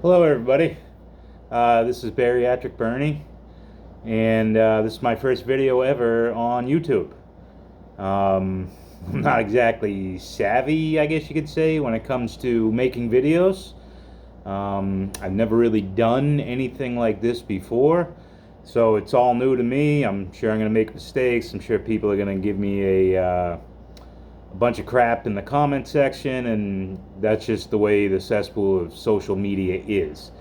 Hello, everybody. This is Bariatric Bernie, and this is my first video ever on YouTube. I'm not exactly savvy, I guess you could say, when it comes to making videos. I've never really done anything like this before, so it's all new to me. I'm sure I'm going to make mistakes. I'm sure people are going to give me a bunch of crap in the comment section, and that's just the way the cesspool of social media is.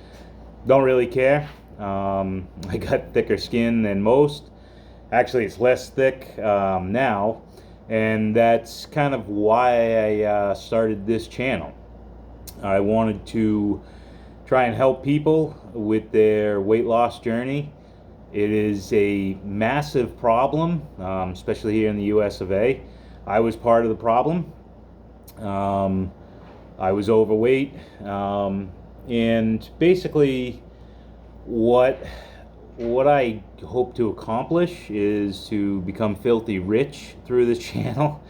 Don't really care. I got thicker skin than most. Actually, it's less thick now, and that's kind of why I started this channel. I wanted to try and help people with their weight loss journey. It is a massive problem, especially here in the US of A. I was part of the problem. Um, I was overweight, and basically, what what I hope to accomplish is to become filthy rich through this channel.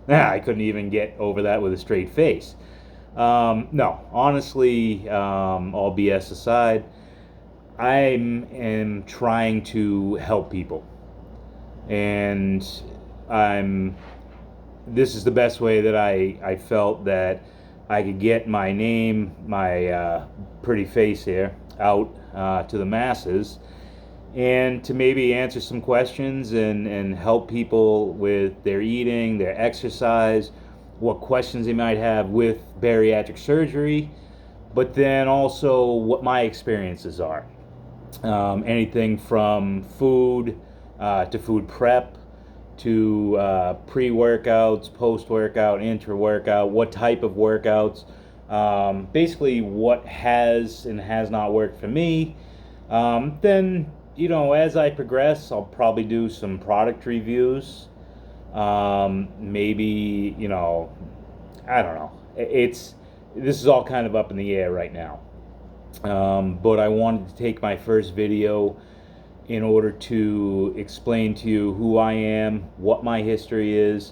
I couldn't even get over that with a straight face. No, honestly, all BS aside, I am trying to help people, and I'm. This is the best way that I felt that I could get my name, my pretty face here, out to the masses, and to maybe answer some questions and help people with their eating, their exercise, what questions they might have with bariatric surgery, but then also what my experiences are. Anything from food to food prep to pre-workouts, post-workout, intra-workout, what type of workouts, basically what has and has not worked for me. Then, as I progress, I'll probably do some product reviews. Maybe, I don't know. This is all kind of up in the air right now. But I wanted to take my first video in order to explain to you who I am, what my history is,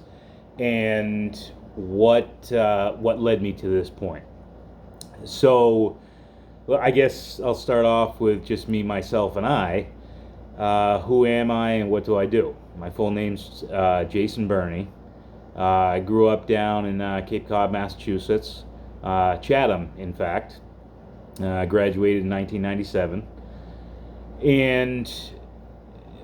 and what led me to this point. So, well, I guess I'll start off with just me, myself, and I. Who am I, and what do I do? My full name's Jason Bernie. I grew up down in Cape Cod, Massachusetts, Chatham, in fact. I graduated in 1997. And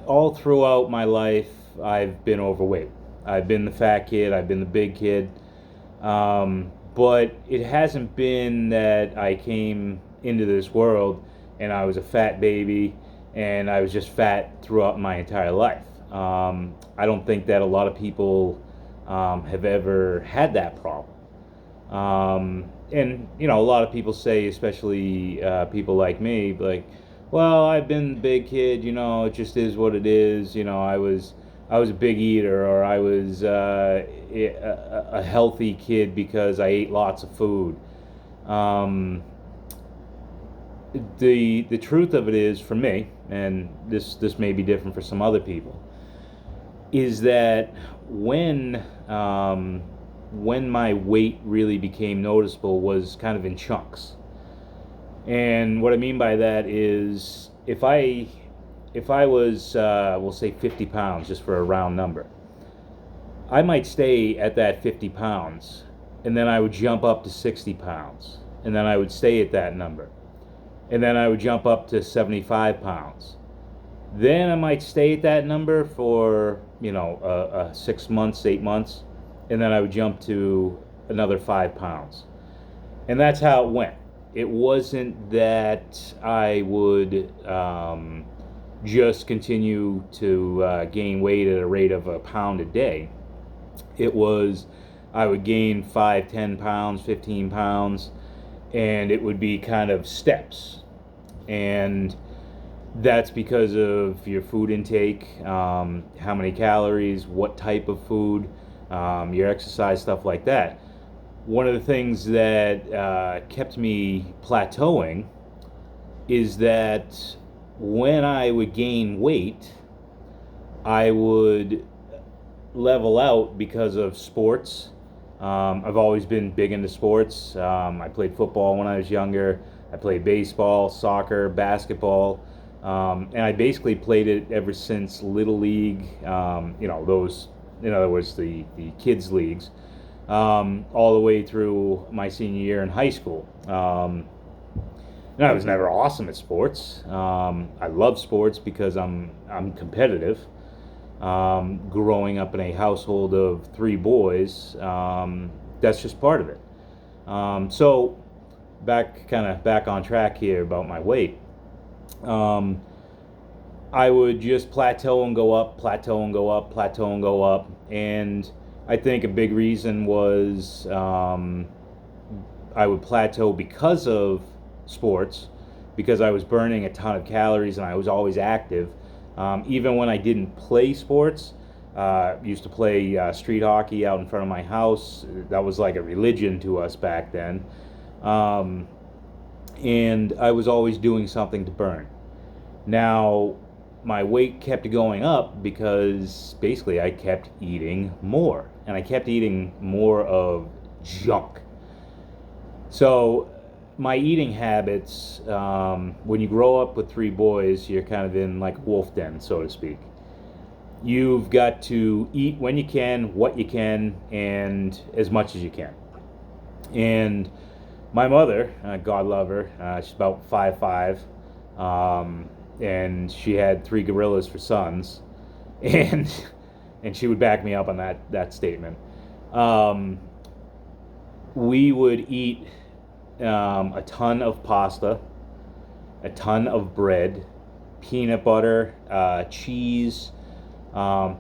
all throughout my life, I've been overweight. I've been the fat kid, I've been the big kid. But it hasn't been that I came into this world and I was a fat baby and I was just fat throughout my entire life. I don't think that a lot of people have ever had that problem. And a lot of people say, especially people like me, like, well, I've been the big kid, it just is what it is. I was a big eater, or I was a healthy kid because I ate lots of food. Um, the truth of it is, for me, and this may be different for some other people, is that when when my weight really became noticeable was kind of in chunks. And what I mean by that is if I was we'll say 50 pounds, just for a round number, I might stay at that 50 pounds, and then I would jump up to 60 pounds, and then I would stay at that number, and then I would jump up to 75 pounds. Then I might stay at that number for 6 months, 8 months, and then I would jump to another 5 pounds. And that's how it went. It wasn't that I would just continue to gain weight at a rate of a pound a day. It was, I would gain 5, 10 pounds, 15 pounds, and it would be kind of steps. And that's because of your food intake, how many calories, what type of food, your exercise, stuff like that. One of the things that kept me plateauing is that when I would gain weight, I would level out because of sports, I've always been big into sports. I played football when I was younger. I played baseball, soccer, basketball, and I basically played it ever since Little League. Those, in other words, the kids leagues, all the way through my senior year in high school. I was never awesome at sports. I love sports because I'm competitive. Growing up in a household of three boys, that's just part of it. So back on track here about my weight. I would just plateau and go up, plateau and go up, plateau and go up, and I think a big reason was I would plateau because of sports, because I was burning a ton of calories and I was always active. Even when I didn't play sports, used to play street hockey out in front of my house. That was like a religion to us back then. And I was always doing something to burn. Now, my weight kept going up because basically I kept eating more. And I kept eating more of junk. So my eating habits, when you grow up with three boys, you're kind of in like a wolf den, so to speak. You've got to eat when you can, what you can, and as much as you can. And my mother, God love her, she's about 5'5", and she had three gorillas for sons, and she would back me up on that statement. We would eat a ton of pasta, a ton of bread, peanut butter, cheese,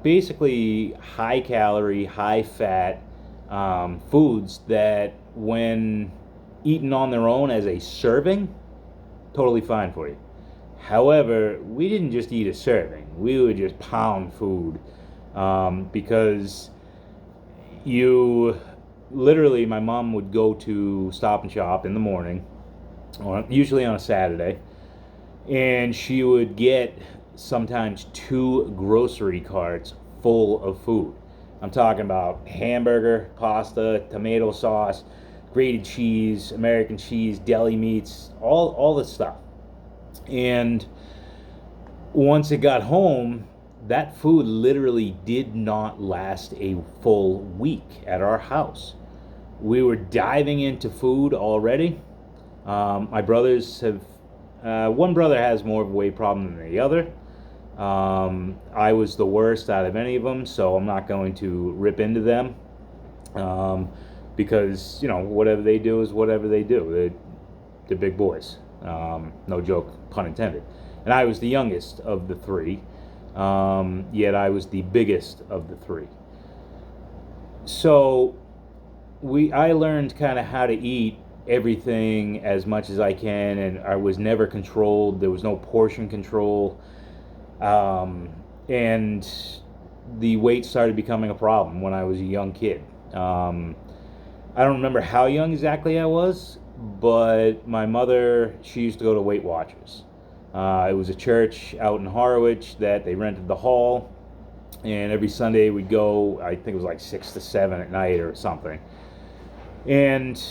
basically high calorie, high fat foods that when eaten on their own as a serving, totally fine for you. However, we didn't just eat a serving, we would just pound food, because literally, my mom would go to Stop and Shop in the morning, usually on a Saturday, and she would get sometimes 2 grocery carts full of food. I'm talking about hamburger, pasta, tomato sauce, grated cheese, American cheese, deli meats, all this stuff. And once it got home, that food literally did not last a full week at our house. We were diving into food already. My brothers have, one brother has more of a weight problem than the other. I was the worst out of any of them, so I'm not going to rip into them, because whatever they do is whatever they do. They're big boys. No joke, pun intended. And I was the youngest of the three, yet I was the biggest of the three. So I learned kind of how to eat everything as much as I can, and I was never controlled. There was no portion control, and the weight started becoming a problem when I was a young kid. I don't remember how young exactly I was, but my mother, she used to go to Weight Watchers. It was a church out in Harwich that they rented the hall, and every Sunday we'd go. I think it was like 6 to 7 at night or something. And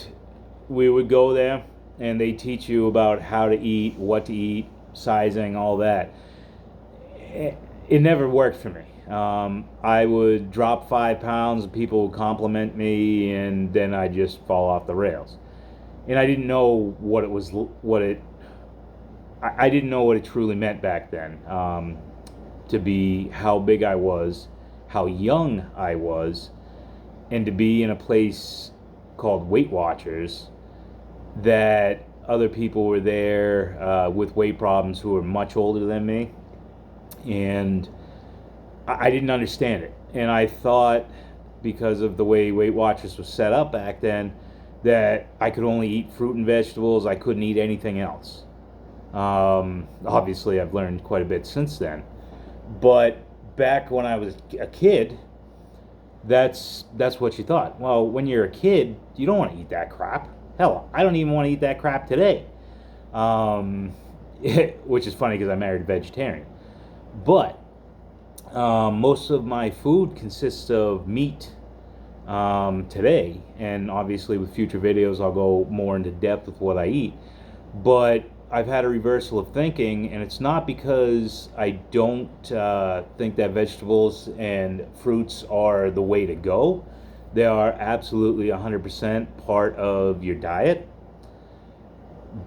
we would go there, and they teach you about how to eat, what to eat, sizing, all that. It never worked for me. I would drop 5 pounds, and people would compliment me, and then I'd just fall off the rails. And I didn't know what it was, I didn't know what it truly meant back then, to be how big I was, how young I was, and to be in a place called Weight Watchers, that other people were there with weight problems who were much older than me, and I didn't understand it. And I thought, because of the way Weight Watchers was set up back then, that I could only eat fruit and vegetables, I couldn't eat anything else. Obviously I've learned quite a bit since then, but back when I was a kid, that's what you thought. Well, when you're a kid, you don't want to eat that crap. Hell, I don't even want to eat that crap today. Which is funny because I married a vegetarian. But most of my food consists of meat, today. And obviously, with future videos, I'll go more into depth with what I eat. But I've had a reversal of thinking, and it's not because I don't think that vegetables and fruits are the way to go. They are absolutely 100% part of your diet.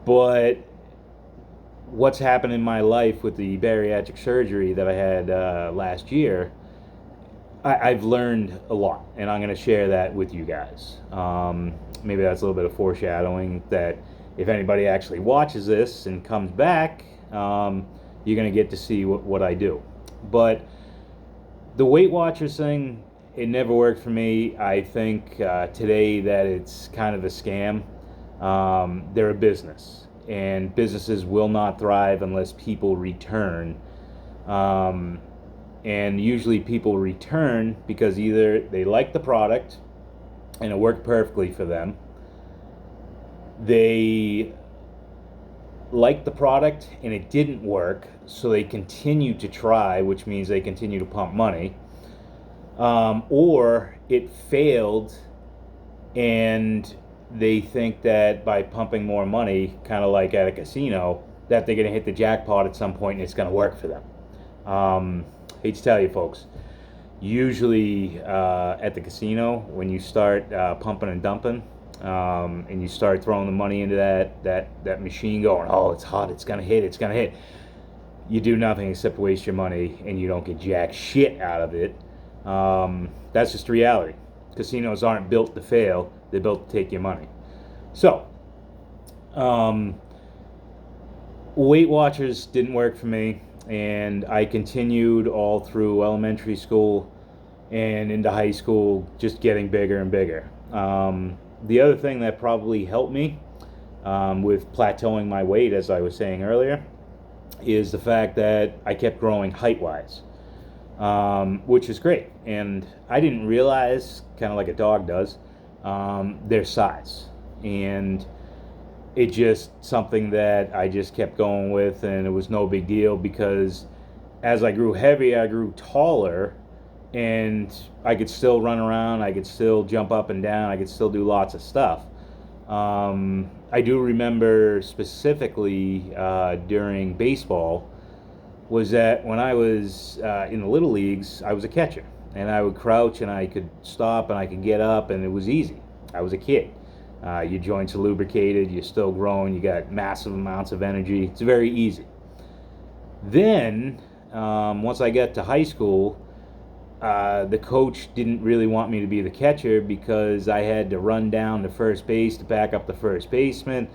But what's happened in my life with the bariatric surgery that I had last year, I've learned a lot, and I'm going to share that with you guys. Maybe that's a little bit of foreshadowing that if anybody actually watches this and comes back, you're going to get to see what I do. But the Weight Watchers thing, it never worked for me. I think today that it's kind of a scam. They're a business, and businesses will not thrive unless people return. And usually people return because either they like the product and it worked perfectly for them, they like the product and it didn't work, so they continue to try, which means they continue to pump money, or it failed and they think that by pumping more money, kind of like at a casino, that they're going to hit the jackpot at some point and it's going to work for them. Hate to tell you, folks, usually at the casino, when you start pumping and dumping, and you start throwing the money into that machine going, oh, it's hot, it's gonna hit, you do nothing except waste your money and you don't get jack shit out of it. That's just reality. Casinos aren't built to fail, they're built to take your money. So Weight Watchers didn't work for me, and I continued all through elementary school and into high school, just getting bigger and bigger. The other thing that probably helped me with plateauing my weight, as I was saying earlier, is the fact that I kept growing height-wise, which is great. And I didn't realize, kind of like a dog does, their size. And it's just something that I just kept going with, and it was no big deal because as I grew heavy, I grew taller, and I could still run around, I could still jump up and down, I could still do lots of stuff. I do remember specifically during baseball was that when I was in the little leagues, I was a catcher, and I would crouch and I could stop and I could get up, and it was easy. I was a kid. Your joints are lubricated, you're still growing, you got massive amounts of energy. It's very easy. Then, once I got to high school, the coach didn't really want me to be the catcher because I had to run down to first base to back up the first baseman.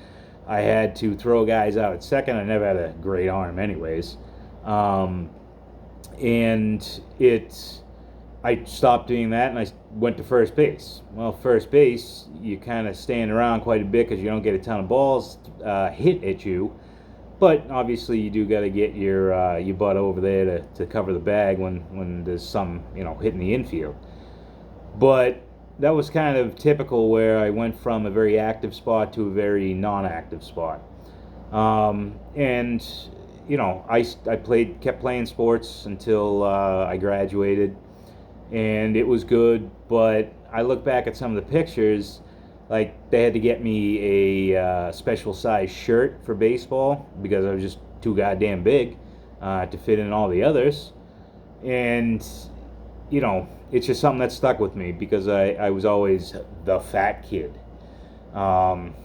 I had to throw guys out at second. I never had a great arm anyways. And I stopped doing that and I went to first base. Well, first base, you kind of stand around quite a bit because you don't get a ton of balls hit at you. But obviously, you do got to get your butt over there to cover the bag when there's some hitting the infield. But that was kind of typical where I went from a very active spot to a very non-active spot. And I kept playing sports until I graduated, and it was good. But I look back at some of the pictures, like they had to get me a special size shirt for baseball because I was just too goddamn big to fit in all the others. And it's just something that stuck with me because I was always the fat kid,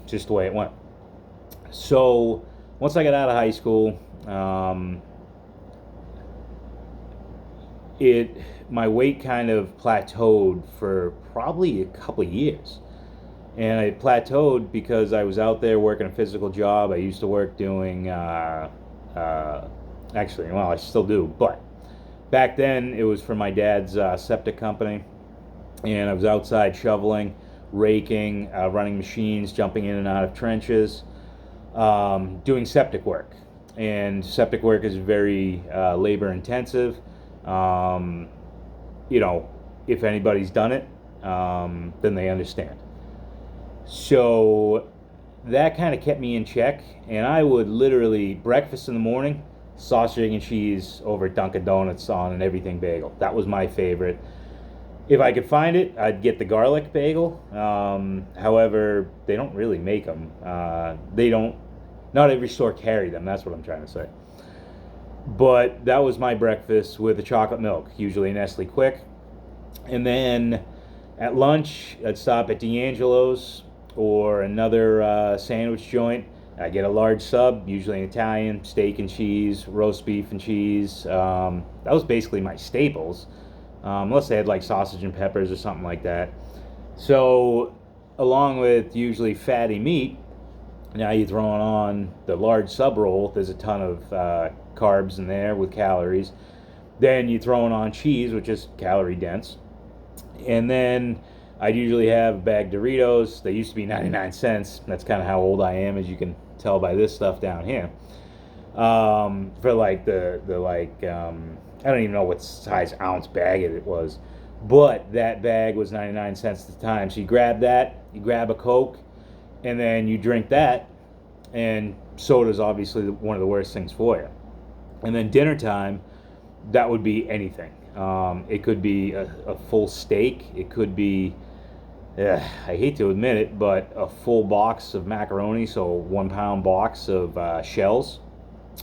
just the way it went. So once I got out of high school, my weight kind of plateaued for probably a couple of years. And I plateaued because I was out there working a physical job. I used to work doing, I still do, but back then it was for my dad's septic company. And I was outside shoveling, raking, running machines, jumping in and out of trenches, doing septic work. And septic work is very labor intensive. If anybody's done it, then they understand. So that kind of kept me in check, and I would literally breakfast in the morning, sausage, egg, and cheese over at Dunkin' Donuts on an everything bagel. That was my favorite. If I could find it, I'd get the garlic bagel. However, they don't really make them. They don't. Not every store carry them. That's what I'm trying to say. But that was my breakfast with a chocolate milk, usually Nestle Quick. And then at lunch, I'd stop at D'Angelo's or another sandwich joint. I get a large sub, usually an Italian, steak and cheese, roast beef and cheese. That was basically my staples, unless they had like sausage and peppers or something like that. So, along with usually fatty meat, now you're throwing on the large sub roll. There's a ton of carbs in there with calories. Then you're throwing on cheese, which is calorie dense. And then I'd usually have a bag of Doritos. They used to be 99 cents. That's kind of how old I am, as you can tell by this stuff down here. For like I don't even know what size ounce bag it was, but that bag was 99 cents at the time. So you grab that, you grab a Coke, and then you drink that. And soda's obviously one of the worst things for you. And then dinner time, that would be anything. It could be a full steak. It could be, I hate to admit it, but a full box of macaroni, so 1 pound box of shells.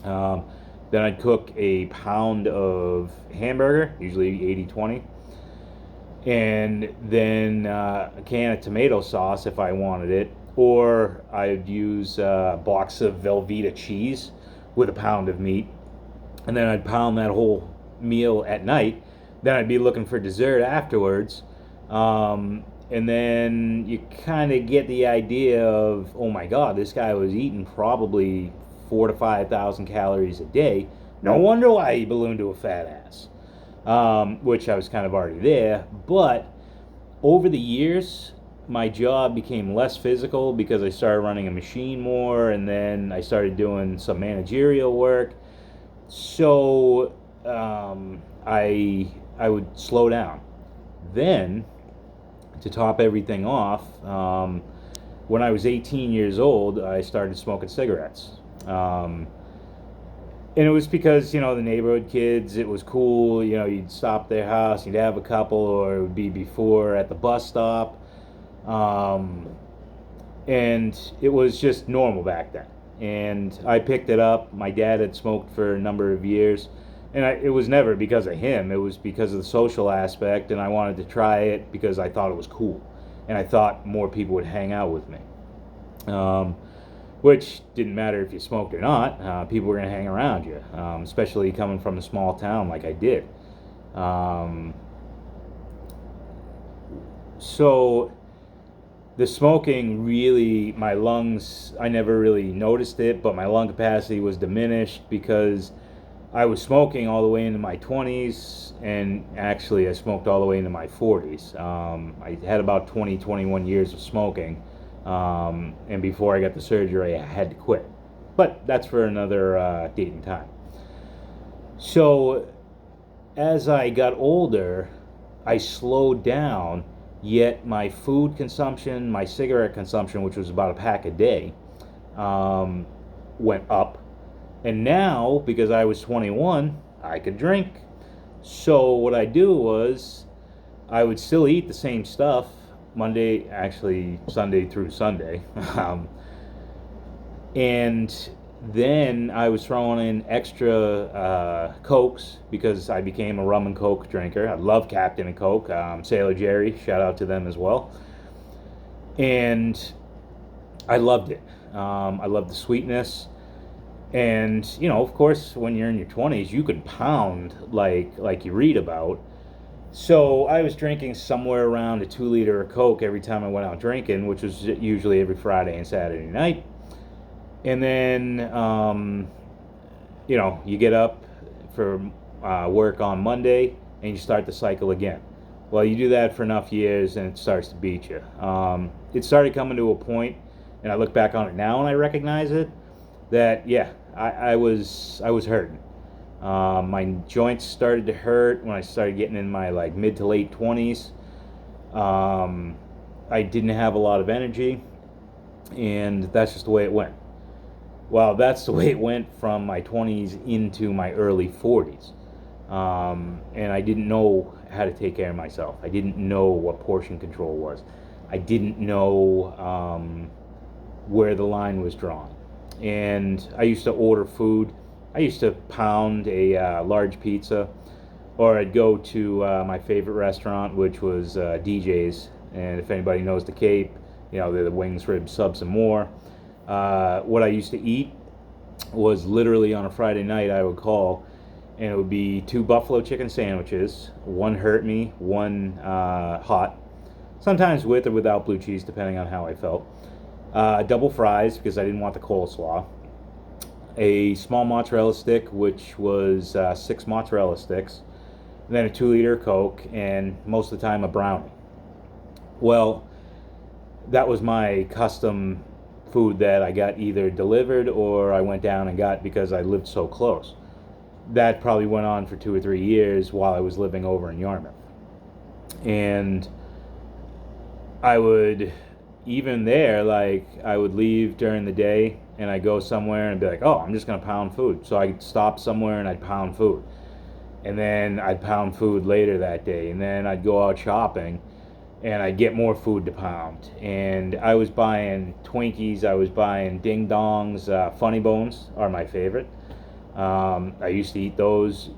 Then I'd cook a pound of hamburger, usually 80-20. And then a can of tomato sauce if I wanted it. Or I'd use a box of Velveeta cheese with a pound of meat. And then I'd pound that whole meal at night. Then I'd be looking for dessert afterwards. And then you kind of get the idea of, oh my God, this guy was eating probably 4,000 to 5,000 calories a day. No wonder why he ballooned to a fat ass. Which I was kind of already there. But over the years, my job became less physical because I started running a machine more, and then I started doing some managerial work. So I would slow down. Then, to top everything off, when I was 18 years old, I started smoking cigarettes. And it was because, the neighborhood kids, it was cool. You'd stop their house, you'd have a couple, or it would be before at the bus stop. And it was just normal back then. And I picked it up. My dad had smoked for a number of years. And it was never because of him. It was because of the social aspect. And I wanted to try it because I thought it was cool. And I thought more people would hang out with me. Which didn't matter if you smoked or not. People were going to hang around you. Especially coming from a small town like I did. So the smoking really, my lungs, I never really noticed it, but my lung capacity was diminished because I was smoking all the way into my 20s, and actually I smoked all the way into my 40s. I had about 21 years of smoking, and before I got the surgery I had to quit. But that's for another date and time. So as I got older, I slowed down. Yet my food consumption, my cigarette consumption, which was about a pack a day, went up. And now, because I was 21, I could drink. So what I do was, I would still eat the same stuff Sunday through Sunday. And then I was throwing in extra Cokes because I became a rum and Coke drinker. I love Captain and Coke. Sailor Jerry, shout out to them as well. And I loved it. I loved the sweetness. And, of course, when you're in your 20s, you can pound like you read about. So I was drinking somewhere around a 2 liter of Coke every time I went out drinking, which was usually every Friday and Saturday night. And then, you get up for work on Monday and you start the cycle again. Well, you do that for enough years and it starts to beat you. It started coming to a point, and I look back on it now and I recognize it, that, yeah, I was hurting. My joints started to hurt when I started getting in my mid to late 20s. I didn't have a lot of energy, and that's just the way it went. Well, that's the way it went from my 20s into my early 40s. And I didn't know how to take care of myself. I didn't know what portion control was. I didn't know where the line was drawn. And I used to order food. I used to pound a large pizza, or I'd go to my favorite restaurant, which was DJ's. And if anybody knows the Cape, they're the wings, ribs, subs, and more. What I used to eat was literally on a Friday night, I would call, and it would be 2 buffalo chicken sandwiches, 1 hurt me, 1 hot, sometimes with or without blue cheese, depending on how I felt. Double fries, because I didn't want the coleslaw. A small mozzarella stick, which was 6 mozzarella sticks. And then a 2-liter Coke, and most of the time a brownie. Well, that was my custom food that I got either delivered or I went down and got because I lived so close. That probably went on for 2 or 3 years while I was living over in Yarmouth. And I would, even there, like, I would leave during the day and I'd go somewhere and be like, oh, I'm just going to pound food. So I'd stop somewhere and I'd pound food. And then I'd pound food later that day. And then I'd go out shopping and I'd get more food to pound. And I was buying Twinkies, I was buying Ding Dongs, Funny Bones are my favorite. I used to eat those,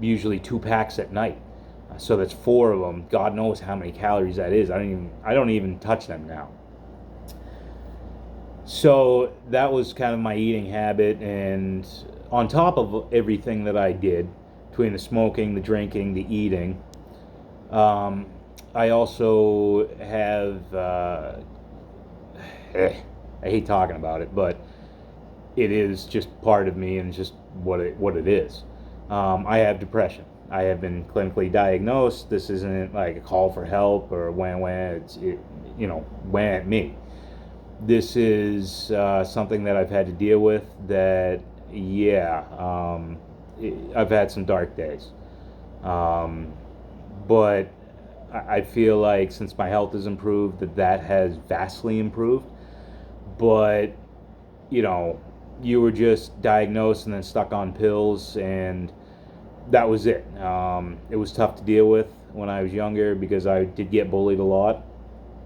usually 2 packs at night. So that's 4 of them. God knows how many calories that is. I don't even touch them now. So that was kind of my eating habit, and on top of everything that I did, between the smoking, the drinking, the eating, I also have, I hate talking about it, but it is just part of me and just what it is. I have depression. I have been clinically diagnosed. This isn't like a call for help or when at me. This is something that I've had to deal with that, I've had some dark days. But I feel like since my health has improved, that has vastly improved. But, you were just diagnosed and then stuck on pills, and that was it. It was tough to deal with when I was younger because I did get bullied a lot.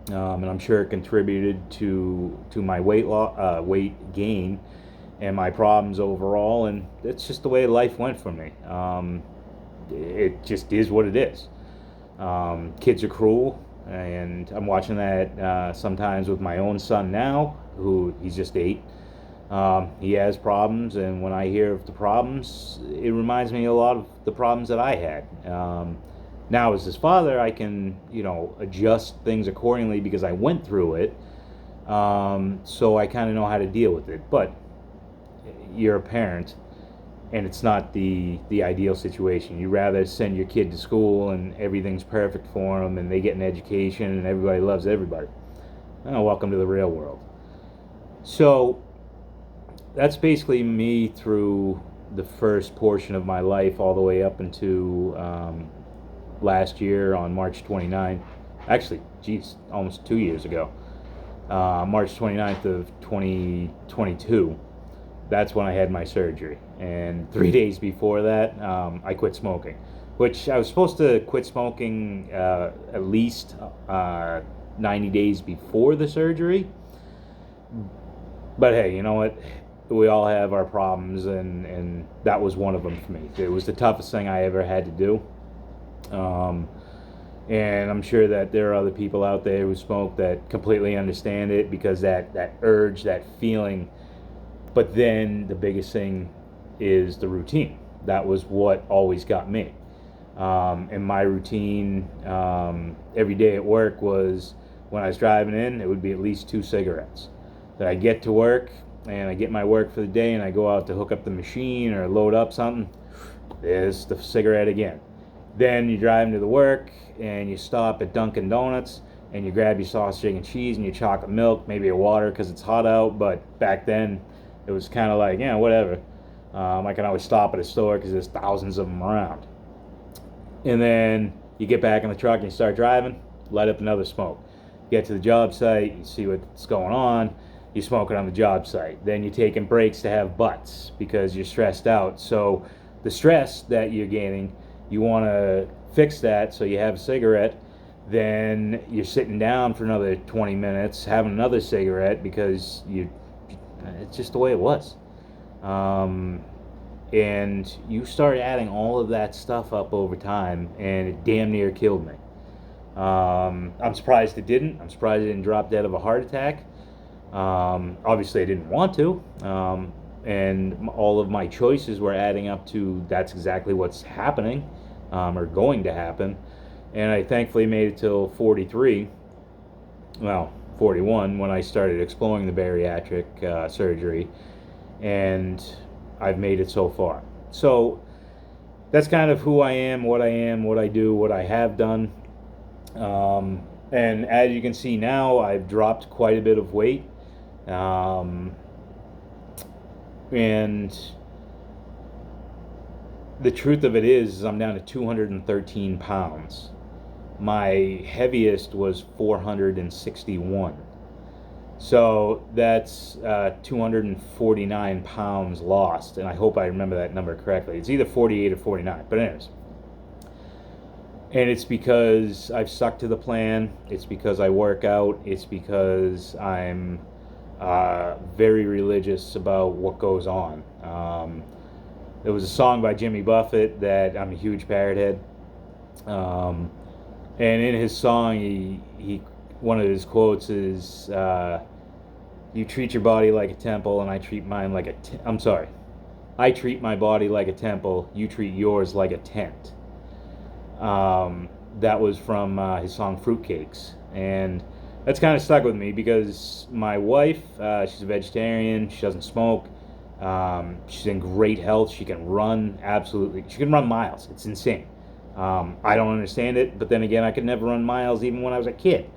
And I'm sure it contributed to my weight gain and my problems overall, and that's just the way life went for me. It just is what it is. Kids are cruel, and I'm watching that sometimes with my own son now, who he's just 8. He has problems, and when I hear of the problems, it reminds me a lot of the problems that I had. Now, as his father, I can, adjust things accordingly because I went through it. So I kind of know how to deal with it. But you're a parent, and it's not the ideal situation. You rather send your kid to school and everything's perfect for them, and they get an education, and everybody loves everybody. Oh, welcome to the real world. So that's basically me through the first portion of my life, all the way up into last year on March 29th. Actually, almost 2 years ago. March 29th of 2022. That's when I had my surgery. And 3 days before that, I quit smoking. Which I was supposed to quit smoking at least 90 days before the surgery. But hey, you know what? We all have our problems, and that was one of them for me. It was the toughest thing I ever had to do. And I'm sure that there are other people out there who smoke that completely understand it, because that urge, that feeling. But then the biggest thing is the routine. That was what always got me. And my routine every day at work was, when I was driving in, it would be at least 2 cigarettes. That I get to work, and I get my work for the day, and I go out to hook up the machine or load up something. There's the cigarette again. Then you drive into the work, and you stop at Dunkin' Donuts, and you grab your sausage, egg, and cheese, and your chocolate milk, maybe a water because it's hot out. But back then, it was kind of like, whatever. I can always stop at a store because there's thousands of them around. And then you get back in the truck and you start driving, light up another smoke. Get to the job site, you see what's going on, you smoke it on the job site. Then you're taking breaks to have butts because you're stressed out. So the stress that you're gaining, you want to fix that so you have a cigarette, then you're sitting down for another 20 minutes having another cigarette because it's just the way it was. And you start adding all of that stuff up over time, and it damn near killed me. I'm surprised it didn't. I'm surprised it didn't drop dead of a heart attack. Obviously, I didn't want to. And all of my choices were adding up to that's exactly what's happening, or going to happen. And I thankfully made it till 43, well, 41, when I started exploring the bariatric surgery, and I've made it so far. So that's kind of who I am, what I do, what I have done. And as you can see now, I've dropped quite a bit of weight. And the truth of it is I'm down to 213 pounds. My heaviest was 461. So that's 249 pounds lost, and I hope I remember that number correctly. It's either 48 or 49, but anyways. And it's because I've stuck to the plan. It's because I work out. It's because I'm very religious about what goes on. There was a song by Jimmy Buffett that I'm a huge parrot head. And in his song, he one of his quotes is, "You treat your body like a temple, and I treat mine like I'm sorry. I treat my body like a temple. You treat yours like a tent." That was from his song "Fruitcakes," and that's kind of stuck with me because my wife, she's a vegetarian. She doesn't smoke. She's in great health. She can run absolutely. She can run miles. It's insane. I don't understand it, but then again, I could never run miles even when I was a kid.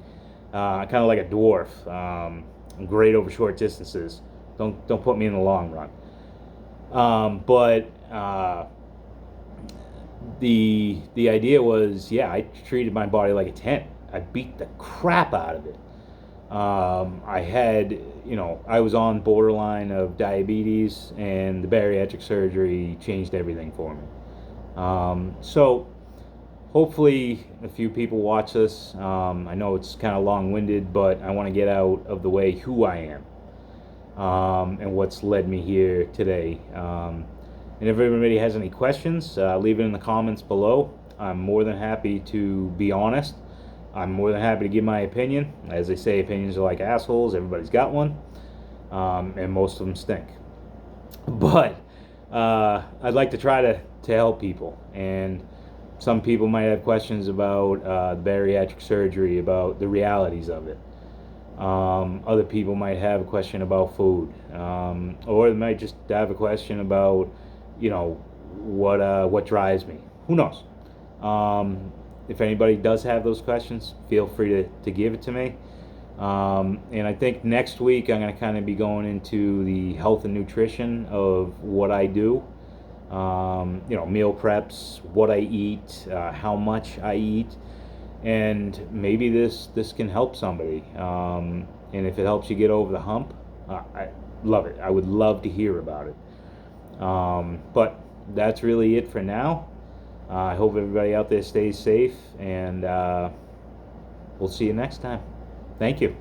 Kind of like a dwarf. I'm great over short distances. Don't put me in the long run. But the idea was, yeah, I treated my body like a tent. I beat the crap out of it. I had, I was on borderline of diabetes, and the bariatric surgery changed everything for me. So hopefully a few people watch this. I know it's kind of long-winded, but I want to get out of the way who I am, and what's led me here today. And if everybody has any questions, leave it in the comments below. I'm more than happy to be honest. I'm more than happy to give my opinion. As they say, opinions are like assholes. Everybody's got one, and most of them stink. But I'd like to try to help people. And some people might have questions about the bariatric surgery, about the realities of it. Other people might have a question about food, or they might just have a question about, what drives me. Who knows? If anybody does have those questions, feel free to give it to me. And I think next week I'm going to kind of be going into the health and nutrition of what I do. Meal preps, what I eat, how much I eat, and maybe this can help somebody. And if it helps you get over the hump, I love it. I would love to hear about it. But that's really it for now. I hope everybody out there stays safe, and we'll see you next time. Thank you.